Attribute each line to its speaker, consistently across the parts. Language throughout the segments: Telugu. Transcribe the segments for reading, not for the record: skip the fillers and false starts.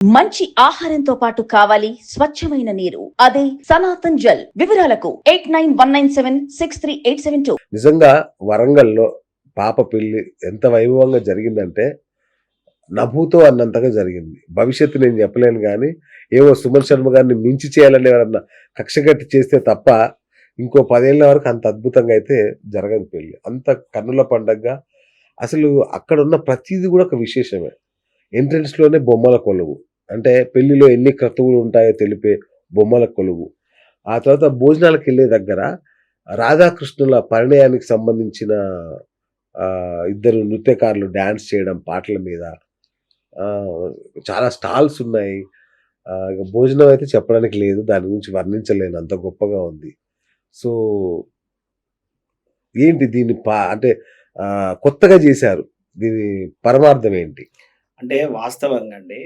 Speaker 1: మంచి ఆహారంతో పాటు కావాలి స్వచ్ఛమైన నీరు. అదే సనాతన్ జల్. వివరాలకు 8919763872.
Speaker 2: నిజంగా వరంగల్లో పాప పెళ్లి ఎంత వైభవంగా జరిగిందంటే నభూతో అన్నంతగా జరిగింది. భవిష్యత్తు నేను చెప్పలేను గానీ, ఏవో సుమన్ శర్మ గారిని మించి చేయాలని ఎవరన్నా కక్ష కట్టి చేస్తే తప్ప ఇంకో 10 ఏళ్ల వరకు అంత అద్భుతంగా అయితే జరగదు పెళ్లి. అంత కన్నుల పండగగా అసలు అక్కడున్న ప్రతీది కూడా ఒక విశేషమే. ఎంట్రన్స్‌లోనే బొమ్మల కొలువు. అంటే పెళ్లిలో ఎన్ని క్రతువులు ఉంటాయో తెలిపే బొమ్మల కొలువు. ఆ తర్వాత భోజనాలకెళ్ళే దగ్గర రాధాకృష్ణుల పరిణయానికి సంబంధించిన ఇద్దరు నృత్యకారులు డాన్స్ చేయడం పాటల మీద. చాలా స్టాల్స్ ఉన్నాయి. ఇక భోజనం అయితే చెప్పడానికి లేదు. దాని గురించి వర్ణించలేను, అంత గొప్పగా ఉంది. సో, ఏంటి దీన్ని అంటే కొత్తగా చేశారు. దీని పరమార్థం ఏంటి?
Speaker 3: అంటే వాస్తవంగా అండి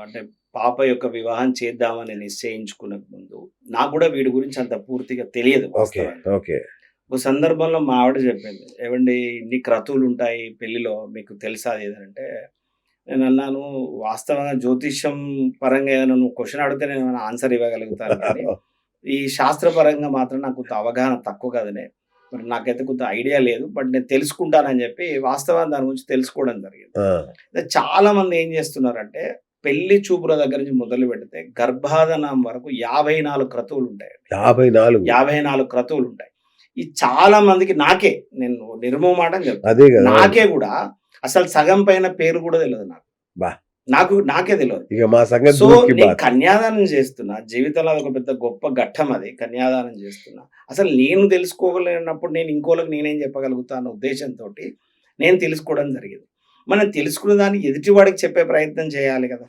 Speaker 3: అంటే పాప యొక్క వివాహం చేద్దామని నిశ్చయించుకునే ముందు నాకు కూడా వీడి గురించి అంత పూర్తిగా తెలియదు.
Speaker 2: ఓకే. ఓకే.
Speaker 3: ఒక సందర్భంలో మా ఆవిడ చెప్పింది, ఏవండి ఇన్ని క్రతువులు ఉంటాయి పెళ్లిలో, మీకు తెలుసా ఏదంటే, నేను అన్నాను, వాస్తవంగా జ్యోతిష్యం పరంగా ఏదైనా నువ్వు క్వశ్చన్ అడిగితే నేను ఏమైనా ఆన్సర్ ఇవ్వగలుగుతాను కానీ ఈ శాస్త్రపరంగా మాత్రం నాకు కొంత అవగాహన తక్కువ కదనే, మరి నాకైతే కొంత ఐడియా లేదు, బట్ నేను తెలుసుకుంటానని చెప్పి వాస్తవాన్ని దాని గురించి తెలుసుకోవడం జరిగింది. చాలా మంది ఏం చేస్తున్నారంటే పెళ్లి చూపుల దగ్గర నుంచి మొదలు పెడితే గర్భాధానం వరకు 54 క్రతువులు ఉంటాయి. 54 క్రతువులు ఉంటాయి. ఈ చాలా మందికి నాకే, నేను నిర్మోహమాటం చెప్తాను, నాకే కూడా అసలు సగం పైన పేరు కూడా తెలియదు నాకే తెలియదు. సో నేను కన్యాదానం చేస్తున్నా, జీవితంలో ఒక పెద్ద గొప్ప ఘట్టం అది, కన్యాదానం చేస్తున్నా. అసలు నేను తెలుసుకోగలిగినప్పుడు నేను ఇంకోళ్ళకి నేనేం చెప్పగలుగుతా అన్న ఉద్దేశంతో నేను తెలుసుకోవడం జరిగింది. మనం తెలుసుకున్న దాన్ని ఎదుటివాడికి చెప్పే ప్రయత్నం చేయాలి కదా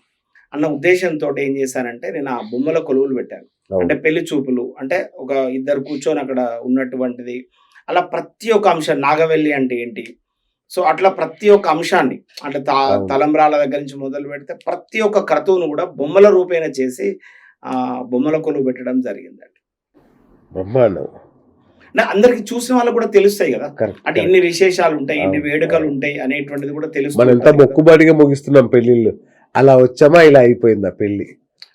Speaker 3: అన్న ఉద్దేశంతో ఏం చేశానంటే నేను ఆ బొమ్మల కొలువులు పెట్టాను. అంటే పెళ్లి చూపులు అంటే ఒక ఇద్దరు కూర్చొని అక్కడ ఉన్నటువంటిది, అలా ప్రతి ఒక్క అంశం, నాగవెల్లి అంటే ఏంటి, సో అట్లా ప్రతి ఒక్క అంశాన్ని అంటే తలంబ్రాల దగ్గర నుంచి మొదలు పెడితే ప్రతి ఒక్క క్రతువును కూడా బొమ్మల రూపేణ చేసి బొమ్మల కొలువు పెట్టడం జరిగిందండి.
Speaker 2: బ్రహ్మాండం.
Speaker 3: అందరికి చూసిన వాళ్ళకి కూడా తెలుస్తాయి కదా, అంటే ఇన్ని విశేషాలు ఉంటాయి, ఇన్ని వేడుకలు ఉంటాయి అనేటువంటిది కూడా తెలుస్తుంది.
Speaker 2: మనం ఎంత మొక్కుబడిగా ముగిస్తున్నాం పెళ్లిళ్ళు, అలా వచ్చామా ఇలా అయిపోయిందా పెళ్లి.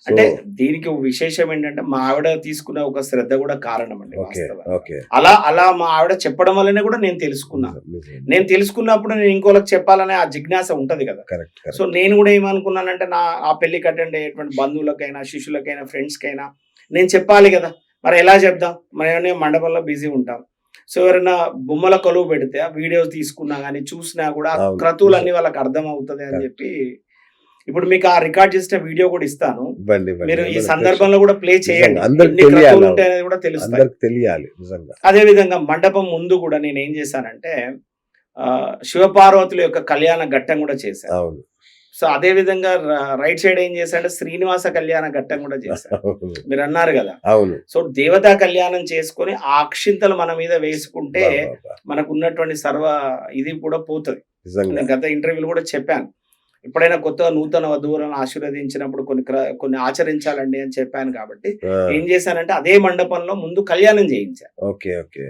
Speaker 3: అంటే దీనికి విశేషం ఏంటంటే మా ఆవిడ తీసుకున్న ఒక శ్రద్ధ కూడా కారణం అండి. అలా మా ఆవిడ చెప్పడం వల్లనే కూడా నేను తెలుసుకున్నాను. నేను తెలుసుకున్నప్పుడు నేను ఇంకోళ్ళకి చెప్పాలనే ఆ జిజ్ఞాస ఉంటది కదా. సో నేను కూడా ఏమనుకున్నానంటే ఆ పెళ్లికి అటెండ్ అయ్యేటువంటి బంధువులకైనా, శిష్యులకైనా, ఫ్రెండ్స్ కైనా నేను చెప్పాలి కదా. మరి ఎలా చెప్దాం, మనం మండపంలో బిజీ ఉంటాం. సో ఎవరైనా బొమ్మల కొలువు పెడితే ఆ వీడియోస్ తీసుకున్నా కానీ చూసినా కూడా క్రతువులన్నీ వాళ్ళకి అర్థం అవుతుంది అని చెప్పి, ఇప్పుడు మీకు ఆ రికార్డ్ చేసిన వీడియో కూడా ఇస్తాను, మీరు ఈ సందర్భంలో కూడా ప్లే చేయండి, కూడా తెలుస్తాయి. అదే విధంగా మండపం ముందు కూడా నేను ఏం చేశానంటే శివపార్వతుల యొక్క కళ్యాణ ఘట్టం కూడా చేశాను. సో అదే విధంగా రైట్ సైడ్ ఏం చేశాడంటే శ్రీనివాస కళ్యాణ ఘట్టం కూడా చేశాను. మీరు అన్నారు కదా, సో దేవతా కళ్యాణం చేసుకొని ఆ అక్షింతలు మన మీద వేసుకుంటే మనకు ఉన్నటువంటి సర్వ ఇది కూడా పోతుంది. గత ఇంటర్వ్యూలు కూడా చెప్పాను, ఎప్పుడైనా కొత్తగా నూతన వధువులను ఆశీర్వదించినప్పుడు కొన్ని ఆచరించాలండి అని చెప్పాను. కాబట్టి ఏం చేశానంటే అదే మండపంలో ముందు కళ్యాణం చేయించాను.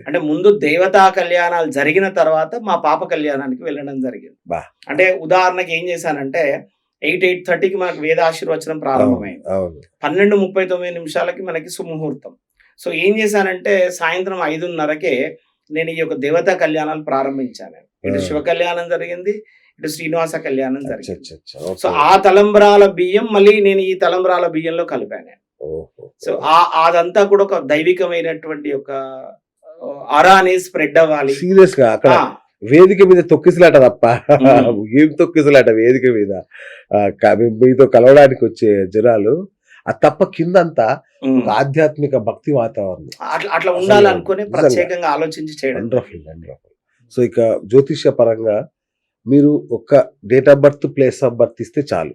Speaker 3: అంటే ముందు దేవతా కళ్యాణాలు జరిగిన తర్వాత మా పాప కళ్యాణానికి వెళ్ళడం జరిగింది. అంటే ఉదాహరణకి ఏం చేశానంటే 8:30కి మనకు వేదాశీర్వచనం ప్రారంభమైంది, 12:39 మనకి సుముహూర్తం. సో ఏం చేశానంటే సాయంత్రం 5:30కే నేను ఈ యొక్క దేవతా కళ్యాణాలు ప్రారంభించాను. ఇటు శివ కళ్యాణం జరిగింది, ఇటు శ్రీనివాస కళ్యాణం జరిగింది. సో ఆ తలంబ్రాల బియ్యం మళ్ళీ నేను ఈ తలంబ్రాల బియ్యంలో కలిపాను. సో అదంతా కూడా ఒక దైవికమైనటువంటి ఒక అరాని స్ప్రెడ్ అవ్వాలి.
Speaker 2: సీరియస్ గా అక్కడ వేదిక మీద తొక్కిసలాట తప్ప ఏం తొక్కిసలాట వేదిక మీద మీతో కలవడానికి వచ్చే జనాలు, అది తప్ప కిందంతా ఆధ్యాత్మిక భక్తి వాతావరణం
Speaker 3: అట్లా ఉండాలనుకుని ప్రత్యేకంగా ఆలోచించి చేయడం.
Speaker 2: సో ఇక జ్యోతిష్య పరంగా మీరు ఒక్క date of birth, place of birth ఇస్తే చాలు,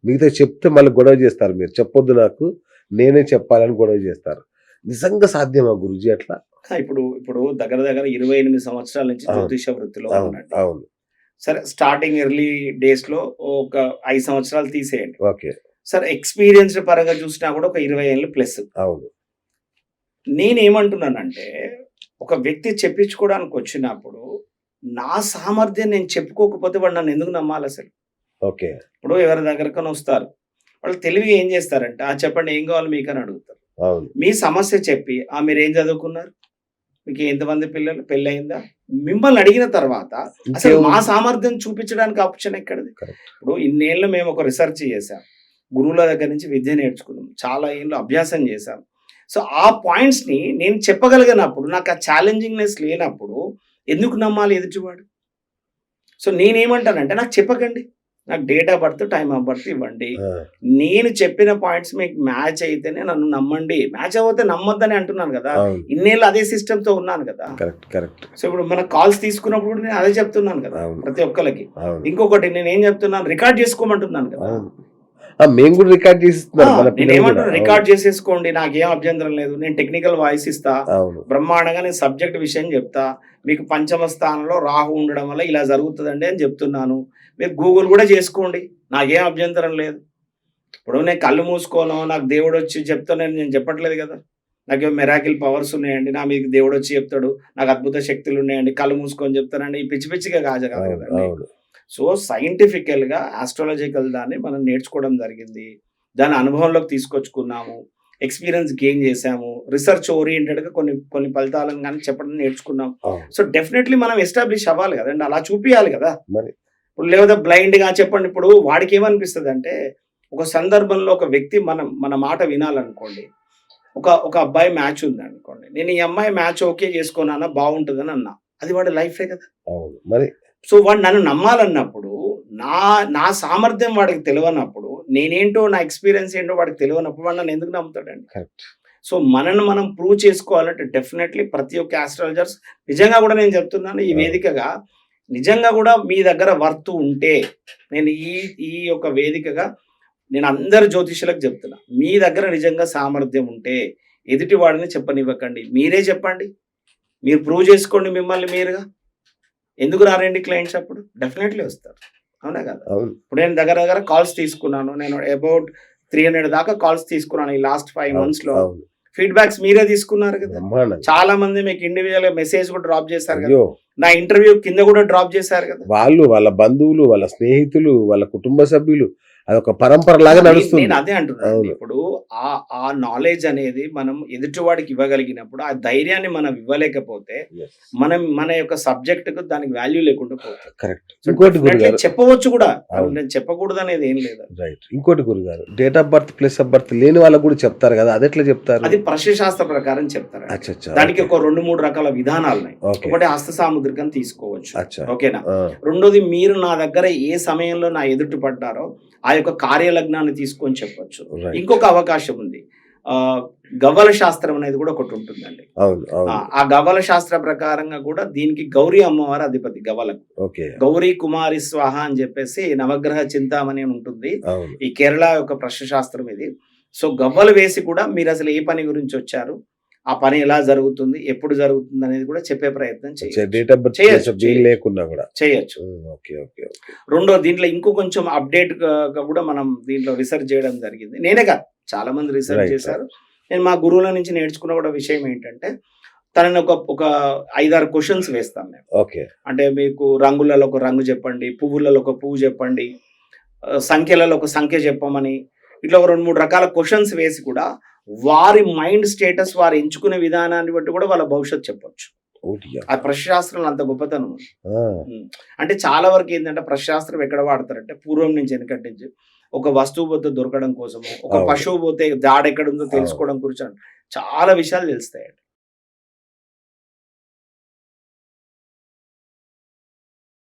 Speaker 2: మిగతా చెప్తే మళ్ళీ గొడవ చేస్తారు. మీరు చెప్పొద్దు నాకు, నేనే చెప్పాలని గొడవ చేస్తారు. నిజంగా సాధ్యమా గురుజీ అట్లా?
Speaker 3: ఇప్పుడు దగ్గర 28 సంవత్సరాల నుంచి జ్యోతిష వృత్తిలో ఉన్నాడు. సరే స్టార్టింగ్ ఎర్లీ డేస్ లో ఒక 5 సంవత్సరాలు తీసేయండి. సరే ఎక్స్పీరియన్స్ పరంగా చూసినా కూడా ఒక 20 ఏళ్ళు ప్లస్. నేనేమంటున్నానంటే ఒక వ్యక్తి చెప్పించుకోవడానికి వచ్చినప్పుడు నా సామర్థ్యం నేను చెప్పుకోకపోతే వాడు నన్ను ఎందుకు నమ్మాలి అసలు?
Speaker 2: ఓకే.
Speaker 3: ఇప్పుడు ఎవరి దగ్గరకైనా వస్తారు, వాళ్ళు తెలివిగా ఏం చేస్తారంటే చెప్పండి ఏం కావాలి మీకు అని అడుగుతారు.
Speaker 2: అవును.
Speaker 3: మీ సమస్య చెప్పి మీరేం చదువుకున్నారు, మీకు ఎంతమంది పిల్లలు, పెళ్ళయిందా, మిమ్మల్ని అడిగిన తర్వాత అసలు మా సామర్థ్యం చూపించడానికి ఆప్షన్ ఎక్కడిది? ఇప్పుడు ఇన్నేళ్ళు మేము ఒక రిసర్చ్ చేసాం, గురువుల దగ్గర నుంచి విద్య నేర్చుకున్నాం, చాలా ఏళ్ళు అభ్యాసం చేశాం. సో ఆ పాయింట్స్ని నేను చెప్పగలిగినప్పుడు, నాకు ఆ ఛాలెంజింగ్నెస్ లేనప్పుడు ఎందుకు నమ్మాలి ఎదుటివాడు? సో నేనేమంటానంటే నాకు చెప్పకండి, నాకు date of birth, time of birth ఇవ్వండి. నేను చెప్పిన పాయింట్స్ మీకు మ్యాచ్ అయితేనే నన్ను నమ్మండి, మ్యాచ్ అవ్వతే నమ్మొద్దని అంటున్నాను కదా. ఇన్నేళ్ళు అదే సిస్టమ్ తో ఉన్నాను కదా. సో ఇప్పుడు మన కాల్స్ తీసుకున్నప్పుడు కూడా నేను అదే చెప్తున్నాను కదా ప్రతి ఒక్కరికి. ఇంకొకటి నేను ఏం చెప్తున్నాను, రికార్డ్ చేసుకోమంటున్నాను కదా.
Speaker 2: మేము కూడా రికార్డ్
Speaker 3: నేనేమంటున్నా, రికార్డ్ చేసేసుకోండి, నాకేం అభ్యంతరం లేదు. నేను టెక్నికల్ వాయిస్ ఇస్తా, బ్రహ్మాండంగా నేను సబ్జెక్ట్ విషయం చెప్తా, మీకు పంచమ స్థానంలో రాహు ఉండడం వల్ల ఇలా జరుగుతుందండి అని చెప్తున్నాను. మీరు గూగుల్ కూడా చేసుకోండి, నాకేం అభ్యంతరం లేదు. ఇప్పుడు నేను కళ్ళు మూసుకోను, నాకు దేవుడు వచ్చి చెప్తానని నేను చెప్పట్లేదు కదా. నాకేమో మెరాకిల్ పవర్స్ ఉన్నాయండి, నా మీకు దేవుడు వచ్చి చెప్తాడు, నాకు అద్భుత శక్తులు ఉన్నాయండి, కళ్ళు మూసుకొని చెప్తానండి, ఈ పిచ్చి పిచ్చిగా కాదు కదండి. సో సైంటిఫికల్గా ఆస్ట్రాలజికల్ దాన్ని మనం నేర్చుకోవడం జరిగింది, దాని అనుభవంలోకి తీసుకొచ్చుకున్నాము, ఎక్స్పీరియన్స్ గెయిన్ చేసాము, రీసెర్చ్ ఓరియంటెడ్గా కొన్ని ఫలితాలను కానీ చెప్పడం నేర్చుకున్నాం. సో డెఫినెట్లీ మనం ఎస్టాబ్లిష్ అవ్వాలి కదండి, అలా చూపించాలి కదా. ఇప్పుడు లేదా బ్లైండ్గా చెప్పండి, ఇప్పుడు వాడికి ఏమనిపిస్తుంది అంటే, ఒక సందర్భంలో ఒక వ్యక్తి మన మాట వినాలనుకోండి, ఒక అబ్బాయి మ్యాచ్ ఉంది అనుకోండి, నేను ఈ అమ్మాయి మ్యాచ్ ఓకే చేసుకోనా బాగుంటుందని అన్నా, అది వాడి లైఫే కదా మరి. సో వాడు నన్ను నమ్మాలన్నప్పుడు, నా సామర్థ్యం వాడికి తెలియనప్పుడు, నేనేంటో నా ఎక్స్పీరియన్స్ ఏంటో వాడికి తెలియనప్పుడు వాడు నన్ను ఎందుకు నమ్ముతాడండి? సో మనల్ని మనం ప్రూవ్ చేసుకోవాలంటే డెఫినెట్లీ ప్రతి ఒక్క ఆస్ట్రాలజర్స్, నిజంగా కూడా నేను చెప్తున్నాను ఈ వేదికగా, నిజంగా కూడా మీ దగ్గర వర్త్ ఉంటే, నేను ఈ యొక్క వేదికగా నేను అందరు జ్యోతిష్యులకు చెప్తున్నా, మీ దగ్గర నిజంగా సామర్థ్యం ఉంటే ఎదుటి వాడిని చెప్పనివ్వకండి, మీరే చెప్పండి, మీరు ప్రూవ్ చేసుకోండి మిమ్మల్ని మీరుగా. ఎందుకు రారండి క్లయింట్స్? అప్పుడు డెఫినెట్లీ వస్తారు, అవునా కదా. ఇప్పుడు నేను దగ్గర కాల్స్ తీసుకున్నాను, నేను అబౌట్ 300 దాకా కాల్స్ తీసుకున్నాను ఈ లాస్ట్ 5 months లో. ఫీడ్బ్యాక్స్ మీరే తీసుకున్నారు కదా. చాలా మంది మీకు ఇండివిజువల్ మెసేజ్ కూడా డ్రాప్ చేశారు కదా, నా ఇంటర్వ్యూ కింద కూడా డ్రాప్ చేశారు కదా.
Speaker 2: వాళ్ళ బంధువులు, వాళ్ళ స్నేహితులు, వాళ్ళ కుటుంబ సభ్యులు, అదొక పరంపర లాగా నడుస్తుంది.
Speaker 3: నేను అదే అంటున్నాను, ఇప్పుడు ఆ నాలెడ్జ్ అనేది మనం ఎదుటివాడికి ఇవ్వగలిగినప్పుడు, ఆ ధైర్యాన్ని మనం ఇవ్వలేకపోతే మన యొక్క సబ్జెక్ట్ కు దానికి వాల్యూ లేకుండా పోతుంది.
Speaker 2: కరెక్ట్. ఇంకోటి గురుగారు
Speaker 3: చెప్పవచ్చు కూడా, నేను చెప్పకూడదు అనేది ఏం లేదు.
Speaker 2: రైట్. ఇంకోటి గురుగారు, date of birth place of birth లేని వాళ్ళకు కూడా చెప్తారు కదా, అది ఎట్లా చెప్తారు?
Speaker 3: అది ప్రశ్నశాస్త్ర ప్రకారం చెప్తారు. దానికి ఒక 2-3 రకాల విధానాలు ఉన్నాయి. ఒకటి హస్త సాముద్రికం తీసుకోవచ్చు, ఓకేనా. రెండోది, మీరు నా దగ్గర ఏ సమయంలో నా ఎదుటి పడ్డారో ఆ యొక్క కార్యలగ్నాన్ని తీసుకొని చెప్పొచ్చు. ఇంకొక అవకాశం ఉంది, గవ్వల శాస్త్రం అనేది కూడా ఒకటి ఉంటుందండి. ఆ గవ్వల శాస్త్ర ప్రకారంగా కూడా దీనికి గౌరీ అమ్మవారి అధిపతి గవ్వలకు, గౌరీ కుమారి స్వాహ అని చెప్పేసి నవగ్రహ చింతామణి ఉంటుంది, ఈ కేరళ యొక్క ప్రశ్నశాస్త్రం ఇది. సో గవ్వలు వేసి కూడా మీరు అసలు ఏ పని గురించి వచ్చారు, ఆ పని ఎలా జరుగుతుంది, ఎప్పుడు జరుగుతుంది అనేది కూడా చెప్పే ప్రయత్నం చేయొచ్చు. రెండో, దీంట్లో ఇంకో కొంచెం అప్డేట్ కూడా మనం దీంట్లో రీసెర్చ్ చేయడం జరిగింది. నేనే కాదు, చాలా మంది రీసెర్చ్ చేశారు. నేను మా గురువుల నుంచి నేర్చుకున్న కూడా విషయం ఏంటంటే, తనని ఒక 5-6 క్వశ్చన్స్ వేస్తాం మేము. అంటే మీకు రంగులలో ఒక రంగు చెప్పండి, పువ్వులలో ఒక పువ్వు చెప్పండి, సంఖ్యలలో ఒక సంఖ్య చెప్పమని, ఇట్లా ఒక 2-3 రకాల క్వశ్చన్స్ వేసి కూడా వారి మైండ్ స్టేటస్, వారు ఎంచుకునే విధానాన్ని బట్టి కూడా వాళ్ళ భవిష్యత్తు చెప్పొచ్చు. ఆ ప్రశ్నశాస్త్రంలో అంత గొప్పతనం. అంటే చాలా వరకు ఏంటంటే, ప్రశ్నశాస్త్రం ఎక్కడ వాడతారంటే, పూర్వం నుంచి వెనకటి నుంచి, ఒక వస్తువు పోతే దొరకడం కోసము, ఒక పశువు పోతే జాడ ఎక్కడ ఉందో తెలుసుకోవడం గురించి చాలా విషయాలు తెలుస్తాయండి.